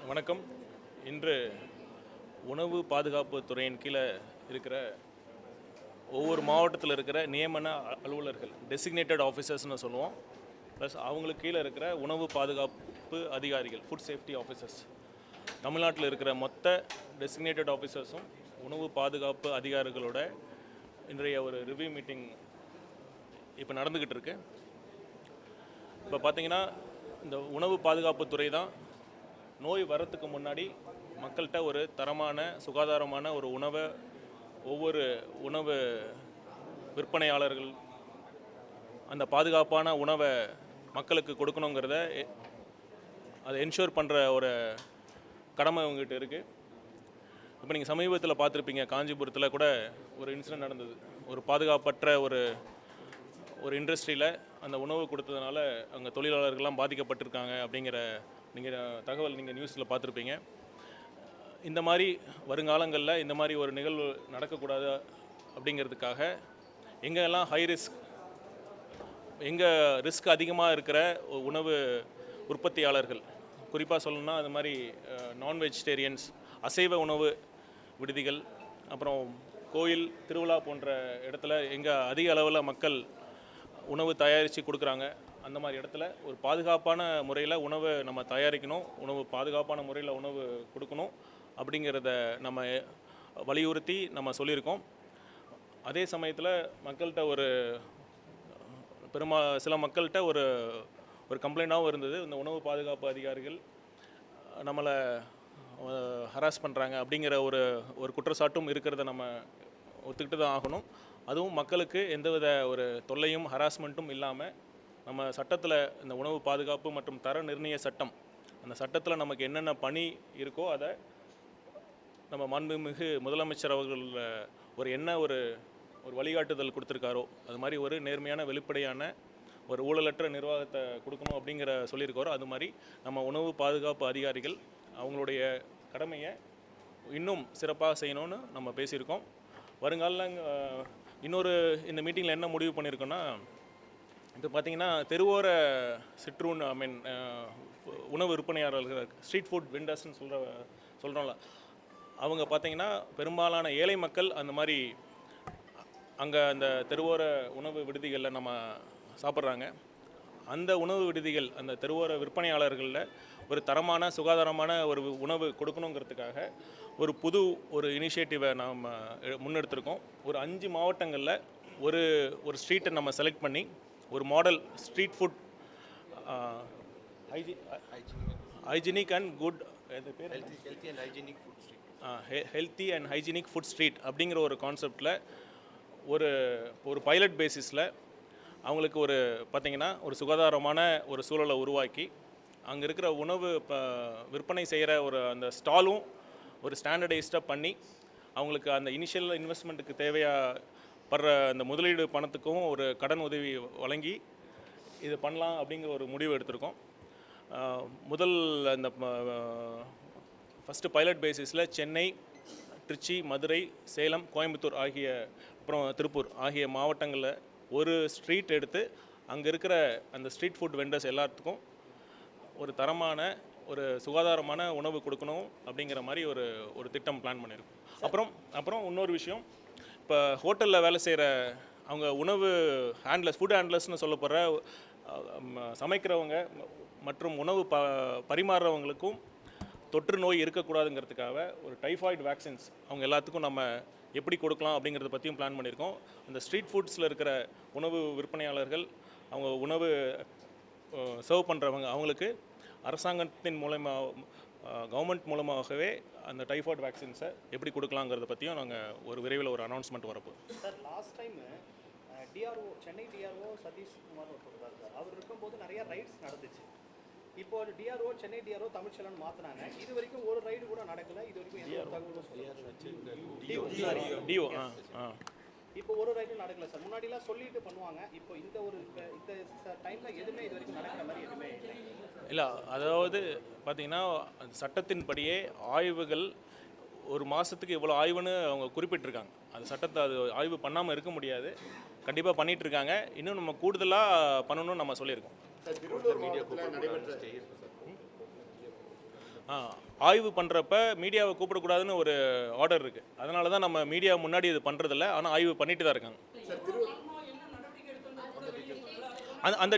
வணக்கம். இன்று உணவு பாதுகாப்பு துறையின் கீழே இருக்கிற ஒவ்வொரு மாவட்டத்தில் இருக்கிற நியமன அலுவலர்கள், டெசிக்னேட்டட் ஆஃபீஸர்ஸ்னு சொல்லுவோம், ப்ளஸ் அவங்களுக்கு கீழே இருக்கிற உணவு பாதுகாப்பு அதிகாரிகள், ஃபுட் சேஃப்டி ஆஃபீஸர்ஸ், தமிழ்நாட்டில் இருக்கிற மொத்த டெசிக்னேட்டட் ஆஃபீஸர்ஸும் உணவு பாதுகாப்பு அதிகாரிகளோட இன்றைய ஒரு ரிவ்யூ மீட்டிங் இப்போ நடந்துக்கிட்டு இருக்கு. இப்போ பார்த்தீங்கன்னா இந்த உணவு பாதுகாப்பு துறை தான் நோய் வரத்துக்கு முன்னாடி மக்கள்கிட்ட ஒரு தரமான சுகாதாரமான ஒரு உணவை ஒவ்வொரு உணவு விற்பனையாளர்கள் அந்த பாதுகாப்பான உணவை மக்களுக்கு கொடுக்கணுங்கிறத அதை என்ஷூர் பண்ணுற ஒரு கடமை அவங்ககிட்ட இருக்குது. இப்போ நீங்கள் சமீபத்தில் பார்த்துருப்பீங்க, காஞ்சிபுரத்தில் கூட ஒரு இன்சிடென்ட் நடந்தது. ஒரு பாதுகாப்பற்ற ஒரு இண்டஸ்ட்ரியில் அந்த உணவு கொடுத்ததுனால அங்கே தொழிலாளர்கள்லாம் பாதிக்கப்பட்டிருக்காங்க அப்படிங்கிற தகவல் நீங்கள் நியூஸில் பார்த்துருப்பீங்க. இந்த மாதிரி வருங்காலங்களில் இந்த மாதிரி ஒரு நிகழ்வு நடக்கக்கூடாது அப்படிங்கிறதுக்காக எங்கெல்லாம் ஹை ரிஸ்க், எங்கே ரிஸ்க் அதிகமாக இருக்கிற உணவு உற்பத்தியாளர்கள், குறிப்பாக சொல்லணும்னா அது மாதிரி நான் வெஜிடேரியன்ஸ், அசைவ உணவு விடுதிகள், அப்புறம் கோயில் திருவிழா போன்ற இடத்துல எங்கே அதிக அளவில் மக்கள் உணவு தயாரித்து கொடுக்குறாங்க, அந்த மாதிரி இடத்துல ஒரு பாதுகாப்பான முறையில் உணவை நம்ம தயாரிக்கணும், உணவு பாதுகாப்பான முறையில் உணவு கொடுக்கணும் அப்படிங்கிறத நம்ம வலியுறுத்தி நம்ம சொல்லியிருக்கோம். அதே சமயத்தில் மக்கள்கிட்ட சில மக்கள்கிட்ட ஒரு கம்ப்ளைண்ட்டாகவும் இருந்தது. இந்த உணவு பாதுகாப்பு அதிகாரிகள் நம்மளை ஹராஸ் பண்ணுறாங்க அப்படிங்கிற ஒரு குற்றச்சாட்டும் இருக்கிறத நம்ம ஒத்துக்கிட்டு தான் ஆகணும். அதுவும் மக்களுக்கு எந்தவித ஒரு தொல்லையும் ஹராஸ்மெண்ட்டும் இல்லாமல் நம்ம சட்டத்தில் இந்த உணவு பாதுகாப்பு மற்றும் தர நிர்ணய சட்டம், அந்த சட்டத்தில் நமக்கு என்னென்ன பணி இருக்கோ அதை நம்ம மாண்புமிகு முதலமைச்சர் அவர்கள் ஒரு வழிகாட்டுதல் கொடுத்துருக்காரோ அது மாதிரி ஒரு நேர்மையான வெளிப்படையான ஒரு ஊழலற்ற நிர்வாகத்தை கொடுக்கணும் அப்படிங்கிற சொல்லியிருக்காரோ அது மாதிரி நம்ம உணவு பாதுகாப்பு அதிகாரிகள் அவங்களுடைய கடமையை இன்னும் சிறப்பாக செய்யணும்னு நம்ம பேசியிருக்கோம். வருங்காலில் இந்த மீட்டிங்கில் என்ன முடிவு பண்ணியிருக்கோன்னா, இப்போ பார்த்திங்கன்னா தெருவோர உணவு விற்பனையாளர்கள், ஸ்ட்ரீட் ஃபுட் வெண்டர்ஸ்ன்னு சொல்கிறோம்ல, அவங்க பார்த்திங்கன்னா பெரும்பாலான ஏழை மக்கள் அந்த மாதிரி அங்கே அந்த தெருவோர உணவு விடுதிகளில் நம்ம சாப்பிட்றாங்க. அந்த உணவு விடுதிகள், அந்த தெருவோர விற்பனையாளர்களில் ஒரு தரமான சுகாதாரமான ஒரு உணவு கொடுக்கணுங்கிறதுக்காக ஒரு இனிஷியேட்டிவை நாம் முன்னெடுத்திருக்கோம். ஒரு 5 மாவட்டங்களில் ஒரு ஸ்ட்ரீட்டை நம்ம செலக்ட் பண்ணி ஒரு model street food hygienic and good healthy and hygienic food street அப்படிங்கிற ஒரு கான்செப்டில் ஒரு பைலட் பேசிஸில் அவங்களுக்கு பார்த்திங்கன்னா ஒரு சுகாதாரமான ஒரு சூழலை உருவாக்கி அங்கே இருக்கிற உணவு விற்பனை செய்கிற அந்த ஸ்டாலும் ஒரு ஸ்டாண்டர்டைஸ்டாக பண்ணி அவங்களுக்கு அந்த இனிஷியல் இன்வெஸ்ட்மெண்ட்டுக்கு தேவைப்படுற அந்த முதலீடு பணத்துக்கும் ஒரு கடன் உதவி வழங்கி இது பண்ணலாம் அப்படிங்கிற ஒரு முடிவு எடுத்திருக்கோம். ஃபஸ்ட்டு பைலட் பேசிஸில் சென்னை, திருச்சி, மதுரை, சேலம், கோயம்புத்தூர் அப்புறம் திருப்பூர் ஆகிய மாவட்டங்களில் ஒரு ஸ்ட்ரீட் எடுத்து அங்கே இருக்கிற அந்த ஸ்ட்ரீட் ஃபுட் வெண்டர்ஸ் எல்லாத்துக்கும் ஒரு தரமான ஒரு சுகாதாரமான உணவு கொடுக்கணும் அப்படிங்கிற மாதிரி ஒரு திட்டம் பிளான் பண்ணியிருக்கோம். அப்புறம் இன்னொரு விஷயம், இப்போ ஹோட்டலில் வேலை செய்கிற அவங்க உணவு ஃபுட் ஹேண்ட்லர்ஸ்னு சொல்லப்படுற சமைக்கிறவங்க மற்றும் உணவு பரிமாறுறவங்களுக்கும் தொற்று நோய் இருக்கக்கூடாதுங்கிறதுக்காக ஒரு டைஃபாய்டு வேக்சின்ஸ் அவங்க எல்லாத்துக்கும் நம்ம எப்படி கொடுக்கலாம் அப்படிங்கிறத பற்றியும் பிளான் பண்ணியிருக்கோம். அந்த ஸ்ட்ரீட் ஃபுட்ஸில் இருக்கிற உணவு விற்பனையாளர்கள், அவங்க உணவு சர்வ் பண்ணுறவங்க, அவங்களுக்கு அரசாங்கத்தின் கவர்மெண்ட் மூலமாகவே அந்த டைஃபாய்டு வேக்சின்ஸை எப்படி கொடுக்கலாங்கிறத பற்றியும் நாங்கள் விரைவில் ஒரு அனௌன்ஸ்மெண்ட் வரப்போம். Sir, last time Chennai DRO Sathish Kumar ஒருத்தர் சார், அவர் இருக்கும்போது நிறைய ரைட்ஸ் நடந்துச்சு. இப்போ டிஆர்ஓ சென்னை டிஆர்ஓ தமிழ்ச்செல்வன் மாற்றினாங்க. இது வரைக்கும் ஒரு ரைடு கூட நடக்கல. இது வரைக்கும் இப்போ ஒரு ரைடும் நடக்கல சார். முன்னாடிலாம் சொல்லிட்டு பண்ணுவாங்க. இப்போ இந்த டைமில் எதுவுமே இது வரைக்கும் நடக்கிற மாதிரி எதுவுமே இல்லை. அதாவது பார்த்திங்கன்னா சட்டத்தின்படியே ஆய்வுகள் ஒரு மாதத்துக்கு இவ்வளோ ஆய்வுன்னு அவங்க குறிப்பிட்டிருக்காங்க. அது சட்டத்தை அது ஆய்வு பண்ணாமல் இருக்க முடியாது. கண்டிப்பாக பண்ணிகிட்டு இருக்காங்க. இன்னும் நம்ம கூடுதலாக பண்ணணும்னு நம்ம சொல்லியிருக்கோம். ஆய்வு பண்ணுறப்ப மீடியாவை கூப்பிடக்கூடாதுன்னு ஒரு ஆர்டர் இருக்குது. அதனால தான் நம்ம மீடியா முன்னாடி இது பண்ணுறதில்ல. ஆனால் ஆய்வு பண்ணிட்டு தான் இருக்காங்க. அந்த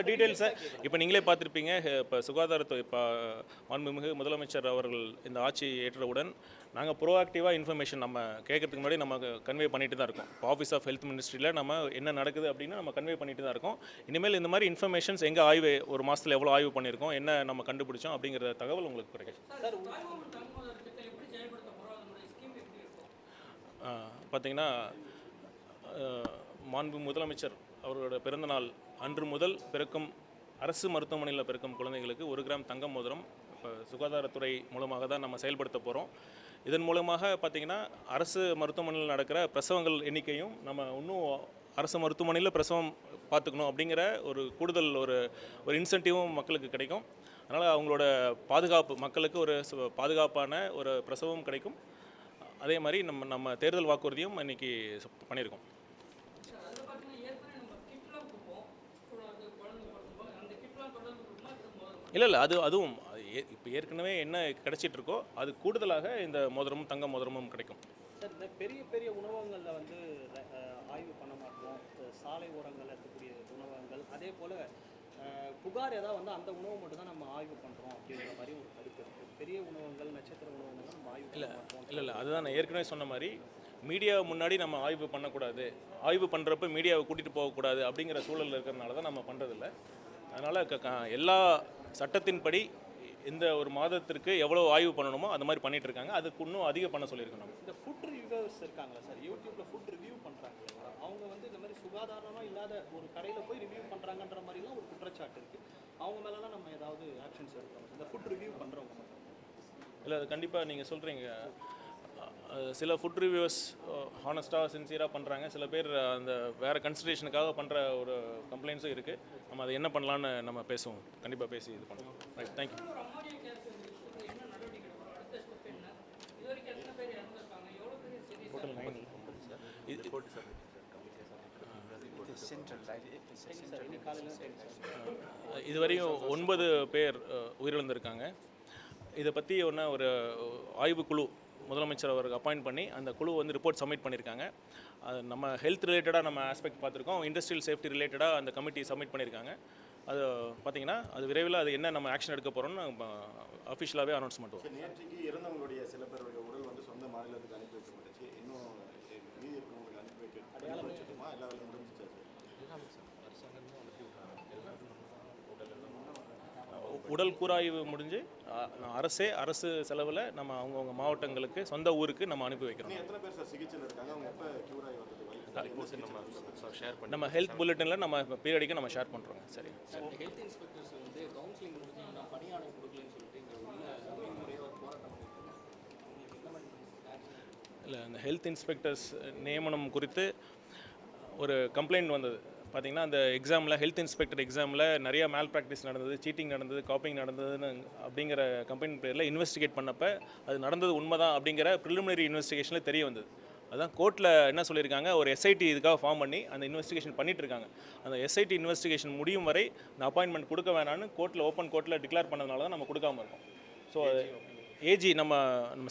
டீட்டெயில்ஸை இப்போ நீங்களே பார்த்துருப்பீங்க. இப்போ சுகாதாரத்துறை இப்போ மாண்புமிகு முதலமைச்சர் அவர்கள் இந்த ஆட்சி ஏற்றவுடன் நாங்கள் ப்ரோஆக்டிவாக இன்ஃபர்மேஷன் நம்ம கேட்கறதுக்கு முன்னாடி நம்ம கன்வே பண்ணிட்டு தான் இருக்கோம். இப்போ ஆஃபீஸ் ஆஃப் ஹெல்த் மினிஸ்ட்ரியில் நம்ம என்ன நடக்குது அப்படின்னு நம்ம கன்வே பண்ணிட்டு தான் இருக்கோம். இனிமேல் இந்த மாதிரி இன்ஃபர்மேஷன்ஸ் எங்கே ஆய்வு ஒரு மாதத்தில் எவ்வளோ ஆய்வு பண்ணியிருக்கோம், என்ன நம்ம கண்டுபிடிச்சோம் அப்படிங்கிற தகவல் உங்களுக்கு கிடைக்கும். பார்த்தீங்கன்னா மாண்பு முதலமைச்சர் அவரோட பிறந்தநாள் அன்று முதல் பிறக்கும் அரசு மருத்துவமனையில் பிறக்கும் குழந்தைகளுக்கு 1 கிராம் தங்க மோதிரம் இப்போ சுகாதாரத்துறை மூலமாக தான் நம்ம செயல்படுத்த போகிறோம். இதன் மூலமாக பார்த்திங்கன்னா அரசு மருத்துவமனையில் நடக்கிற பிரசவங்கள் எண்ணிக்கையும் நம்ம இன்னும் அரசு மருத்துவமனையில் பிரசவம் பார்த்துக்கணும் அப்படிங்கிற ஒரு கூடுதல் ஒரு இன்சென்டிவும் மக்களுக்கு கிடைக்கும். அதனால் அவங்களோட பாதுகாப்பு மக்களுக்கு ஒரு பாதுகாப்பான ஒரு பிரசவம் கிடைக்கும். அதே மாதிரி நம்ம தேர்தல் வாக்குறுதியும் இன்றைக்கி பண்ணியிருக்கோம். இல்லை அதுவும் இப்போ ஏற்கனவே என்ன கிடைச்சிட்ருக்கோ அது கூடுதலாக இந்த மோதிரமும் தங்க மோதிரமும் கிடைக்கும். சார், இந்த பெரிய பெரிய உணவகங்களில் வந்து ஆய்வு பண்ண மாட்டோம். சாலை ஓரங்களில் இருக்கக்கூடிய உணவகங்கள், அதே போல் புகார் ஏதாவது வந்து அந்த உணவு மட்டும் தான் நம்ம ஆய்வு பண்ணுறோம் அப்படிங்கிற மாதிரி ஒரு கருத்து இருக்குது. பெரிய உணவகங்கள், நட்சத்திர உணவகங்கள் நம்ம ஆய்வு பண்ண மாட்டோம். இல்லை அதுதான் நான் ஏற்கனவே சொன்ன மாதிரி மீடியா முன்னாடி நம்ம ஆய்வு பண்ணக்கூடாது, ஆய்வு பண்ணுறப்ப மீடியாவை கூட்டிகிட்டு போகக்கூடாது அப்படிங்கிற சூழல் இருக்கிறதுனால தான் நம்ம பண்ணுறதில்ல. அதனால் எல்லா சட்டத்தின்படி இந்த ஒரு மாதத்திற்கு எவ்வளோ ஆய்வு பண்ணணுமோ அந்த மாதிரி பண்ணிட்டு இருக்காங்க. அதுக்கு இன்னும் அதிகம் பண்ண சொல்லியிருக்கோம். நம்ம இந்த ஃபுட் ரிவ்யூவர்ஸ் இருக்காங்களா சார், யூடியூப்ல ஃபுட் ரிவ்யூ பண்ணுறாங்க, அவங்க வந்து இந்த மாதிரி சுகாதாரமாக இல்லாத ஒரு கடையில் போய் ரிவ்யூ பண்ணுறாங்கன்ற மாதிரிலாம் ஒரு குற்றச்சாட்டு இருக்குது. அவங்க மேலெலாம் நம்ம ஏதாவது ஆக்ஷன்ஸ் எடுக்கணும் இந்த ஃபுட் ரிவ்யூ பண்ணுறவங்க மட்டும்? இல்லை அது கண்டிப்பாக நீங்கள் சொல்கிறீங்க. சில ஃபுட் ரிவ்யூவர்ஸ் ஹானஸ்ட்டாக சின்சியராக பண்ணுறாங்க. சில பேர் அந்த வேறு கன்சிடரேஷனுக்காக பண்ணுற ஒரு கம்ப்ளைண்ட்ஸும் இருக்குது. நம்ம அதை என்ன பண்ணலான்னு நம்ம பேசுவோம். கண்டிப்பாக பேசி இது பண்ணுவோம். Right, thank you. டோட்டல் 9 இதுவரையும் 9 பேர் உயிரிழந்திருக்காங்க. இதை பற்றி ஒரு ஆய்வுக்குழு முதலமைச்சர் அவருக்கு அப்பாயிண்ட் பண்ணி அந்த குழு வந்து ரிப்போர்ட் சப்மிட் பண்ணியிருக்காங்க. அது நம்ம ஹெல்த் ரிலேட்டடாக நம்ம ஆஸ்பெக்ட் பார்த்துருக்கோம். இண்டஸ்ட்ரியல் சேஃப்டி ரிலேட்டடாக அந்த கமிட்டி சப்மிட் பண்ணியிருக்காங்க. அது பார்த்தீங்கன்னா அது விரைவில் அது என்ன நம்ம ஆக்ஷன் எடுக்க போகிறோம்னு அஃபிஷியலாகவே அனௌன்ஸ்மெண்ட் வரும். நேற்றுக்கு இறந்தவங்களுடைய சில பேருடைய உடல் வந்து சொந்த மாநிலத்துக்கு அனுப்பி வைக்கப்பட்டுச்சு. இன்னும் மீதி இருக்கிறவங்களுக்கு அனுப்பி வைக்கணுமா? எல்லா வேலையும் முடிஞ்சிச்சா சார்? உடல் கூராய்வு முடிஞ்சு அரசு செலவில் நம்ம அவங்கவுங்க மாவட்டங்களுக்கு சொந்த ஊருக்கு நம்ம அனுப்பி வைக்கிறோம். எத்தனை பேர் சார் சிகிச்சையில் இருக்காங்க? அவங்க எப்போ க்யூர் ஆகி வந்தது? நம்ம ஹெல்த் புல்லட்டினில் நம்ம பீரியடிக்கு நம்ம ஷேர் பண்ணுறோங்க. சரி, ஹெல்த் இன்ஸ்பெக்டர்ஸ் வந்து கவுன்சிலிங் முடிஞ்சு நான் பணியாணை கொடுக்கலன்னு சொல்லிட்டு இங்கே முறையாக போராட்டம் இல்லை அந்த ஹெல்த் இன்ஸ்பெக்டர்ஸ் நியமனம் குறித்து ஒரு கம்ப்ளைண்ட் வந்தது. பார்த்திங்கன்னா அந்த எக்ஸாமில் ஹெல்த் இன்ஸ்பெக்டர் எக்ஸாமில் நிறையா மேல் ப்ராக்டிஸ் நடந்தது, சீட்டிங் நடந்தது, காப்பிங் நடந்ததுன்னு அப்படிங்கிற கம்ப்ளைண்ட் பேரில் இன்வெஸ்டிகேட் பண்ணப்போ அது நடந்தது உண்மைதான் அப்படிங்கிற ப்ரிலிமினரி இன்வெஸ்டிகேஷனில் தெரிய வந்தது. அதான் கோர்ட்டில் என்ன சொல்லியிருக்காங்க, ஒரு எஸ்ஐடி இதுக்காக ஃபார்ம் பண்ணி அந்த இன்வெஸ்டிகேஷன் பண்ணிகிட்ருக்காங்க. அந்த எஸ்ஐடி இன்வெஸ்டிகேஷன் முடியும் வரை இந்த அப்பாயின்மெண்ட் கொடுக்க வேணான்னு கோர்ட்டில் ஓப்பன் கோர்ட்டில் டிக்ளேர் பண்ணதுனால தான் நம்ம கொடுக்காமல் இருக்கோம். ஸோ ஏஜி நம்ம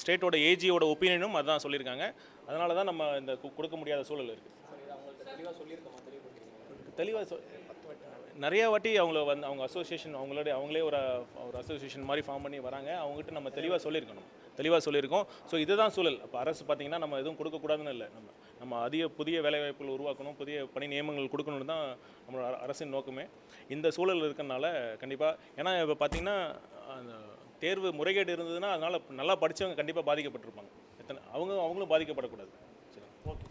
ஸ்டேட்டோட ஏஜியோட ஒப்பீனியனும் அதுதான் சொல்லியிருக்காங்க. அதனால தான் நம்ம இந்த கொடுக்க முடியாத சூழல் இருக்குது. தெளிவாக நிறையா வாட்டி அவங்க அசோசியேஷன் அவங்களே ஒரு அசோசியேஷன் மாதிரி ஃபார்ம் பண்ணி வராங்க. அவங்ககிட்ட நம்ம தெளிவாக சொல்லியிருக்கோம். ஸோ இதுதான் சூழல். அப்போ அரசு பார்த்திங்கன்னா நம்ம எதுவும் கொடுக்கக்கூடாதுன்னு இல்லை, நம்ம புதிய வேலைவாய்ப்புகள் உருவாக்கணும், புதிய பணி நியமனங்கள் கொடுக்கணும்னு தான் நம்மளோட அரசின் நோக்கமே. இந்த சூழல் இருக்கிறனால கண்டிப்பாக, ஏன்னா இப்போ பார்த்திங்கன்னா அந்த தேர்வு முறைகேடு இருந்ததுன்னா அதனால் நல்லா படித்தவங்க கண்டிப்பாக பாதிக்கப்பட்டிருப்பாங்க. அவங்களும் பாதிக்கப்படக்கூடாது. சரி, ஓகே.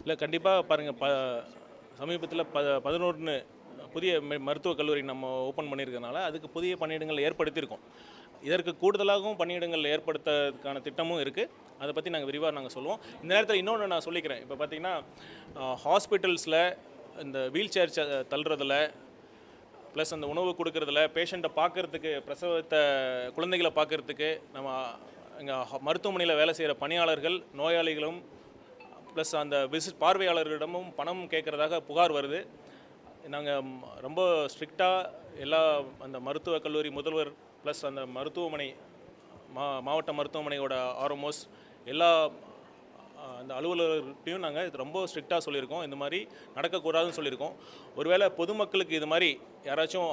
இல்லை கண்டிப்பாக பாருங்கள், சமீபத்தில் 11 புதிய மருத்துவக் கல்லூரி நம்ம ஓப்பன் பண்ணியிருக்கனால அதுக்கு புதிய பணியிடங்கள் ஏற்படுத்தியிருக்கோம். இதற்கு கூடுதலாகவும் பணியிடங்கள் ஏற்படுத்துறதுக்கான திட்டமும் இருக்குது. அதை பற்றி விரிவாக சொல்லுவோம். இந்த நேரத்தில் இன்னொன்று நான் சொல்லிக்கிறேன். இப்போ பார்த்திங்கன்னா ஹாஸ்பிட்டல்ஸில் இந்த வீல் சேர் தள்ளுறதுல ப்ளஸ் அந்த உணவு கொடுக்கறதுல பேஷண்ட்டை பார்க்குறதுக்கு பிரசவத்தை குழந்தைகளை பார்க்குறதுக்கு நம்ம இங்கே மருத்துவமனையில் வேலை செய்கிற பணியாளர்கள் நோயாளிகளும் ப்ளஸ் அந்த பார்வையாளர்களிடமும் பணம் கேட்குறதாக புகார் வருது. நாங்கள் ரொம்ப ஸ்ட்ரிக்டாக எல்லா அந்த மருத்துவக் கல்லூரி முதல்வர் ப்ளஸ் அந்த மருத்துவமனை மாவட்ட மருத்துவமனையோட ஆர்எம்ஓஸ் எல்லா அந்த அலுவலர்கிட்டையும் நாங்கள் ரொம்ப ஸ்ட்ரிக்டாக சொல்லியிருக்கோம். இந்த மாதிரி நடக்கக்கூடாதுன்னு சொல்லியிருக்கோம். ஒருவேளை பொதுமக்களுக்கு இது மாதிரி யாராச்சும்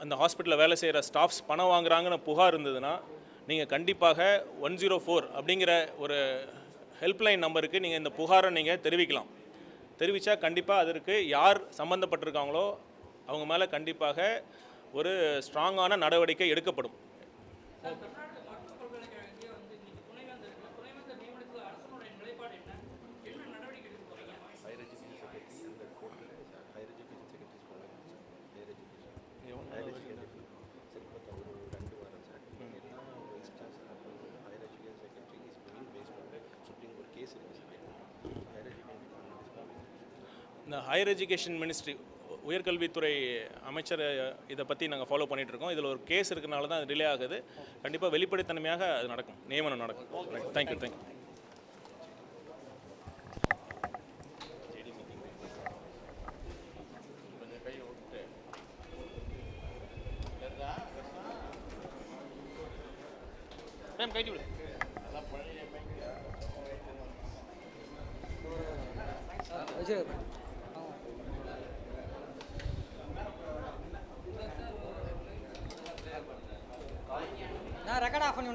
அந்த ஹாஸ்பிட்டலில் வேலை செய்கிற ஸ்டாஃப்ஸ் பணம் வாங்குறாங்கன்னு புகார் இருந்ததுன்னா நீங்கள் கண்டிப்பாக 104 அப்படிங்கிற ஒரு ஹெல்ப்லைன் நம்பருக்கு நீங்கள் இந்த புகாரை நீங்கள் தெரிவிக்கலாம். தெரிவித்தா கண்டிப்பாக அதற்கு யார் சம்மந்தப்பட்டிருக்காங்களோ அவங்க மேலே கண்டிப்பாக ஒரு ஸ்ட்ராங்கான நடவடிக்கை எடுக்கப்படும். இந்த ஹையர் எஜுகேஷன் மினிஸ்ட்ரி உயர்கல்வித்துறை அமைச்சர் இதை பற்றி நாங்கள் ஃபாலோ பண்ணிகிட்ருக்கோம். இதில் ஒரு கேஸ் இருக்கிறனால தான் அது டிலே ஆகுது. கண்டிப்பாக வெளிப்படைத்தன்மையாக அது நடக்கும், நியமனம் நடக்கும். தேங்க்யூ. கைட்டி விடு. நான் ரெக்கார்ட் ஆஃப் பண்ணி